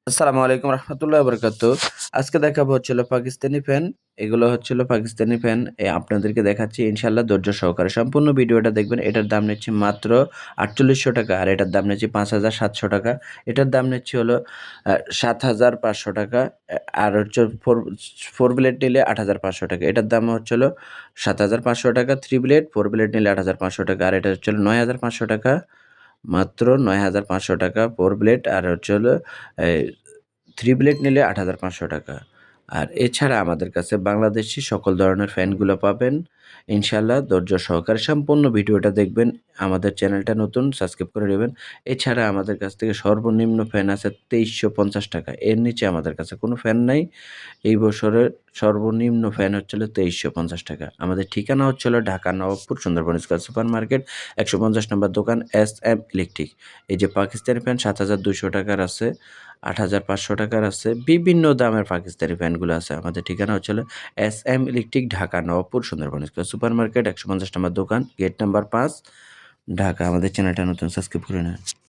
আসসালামু আলাইকুম রহমতুল্লাহ বরকাতুহ। আজকে দেখাবো হচ্ছিল পাকিস্তানি ফ্যান। এগুলো হচ্ছিল পাকিস্তানি ফ্যান। আপনাদেরকে দেখাচ্ছি ইনশাল্লাহ ধৈর্য সহকারে সম্পূর্ণ ভিডিওটা দেখবেন। এটার দাম নিচ্ছি মাত্র ৪৮০০ টাকা, আর এটার দাম নিচ্ছি ৫,৭০০ টাকা। এটার দাম নিচ্ছি হলো ৭,৫০০ টাকা। আর হচ্ছে ফোর ব্লেড নিলে ৮,৫০০ টাকা। এটার দাম হচ্ছিল ৭,৫০০ টাকা থ্রি ব্লেড, ফোর ব্লেড নিলে ৮,৫০০ টাকা। আর এটা হচ্ছিল ৯,৫০০ টাকা, মাত্র ৯,৫০০ টাকা ফোর ব্লেড। আর হচ্ছে হলো এই থ্রি ব্লেড নিলে ৮,৫০০ টাকা। আর এছাড়া আমাদের কাছে বাংলাদেশি সকল ধরনের ফ্যানগুলো পাবেন ইনশাল্লাহ। ধৈর্য সহকারে সম্পূর্ণ ভিডিওটা দেখবেন। আমাদের চ্যানেলটা নতুন, সাবস্ক্রাইব করে নেবেন। এছাড়া আমাদের কাছ থেকে সর্বনিম্ন ফ্যান আছে ২৩৫০ টাকা, এর নিচে আমাদের কাছে কোনো ফ্যান নাই। এই বছরের সর্বনিম্ন ফ্যান হচ্ছিল ২৩৫০ টাকা। আমাদের ঠিকানা হচ্ছিল Dhaka Nawabpur Sundarban square super market ১৫০ নম্বর দোকান SM ইলেকট্রিক। এই যে পাকিস্তানি ফ্যান ৭,২০০ টাকার আছে, ৮,৫০০ টাকার আছে, বিভিন্ন দামের পাকিস্তানি ফ্যানগুলো আছে। আমাদের ঠিকানা হচ্ছিল SM electric, Dhaka Nawabpur Sundarban square super market ১৫০ নম্বর দোকান, গেট নাম্বার ৫, ঢাকা। আমাদের চ্যানেলটা নতুন, সাবস্ক্রাইব করে নেন।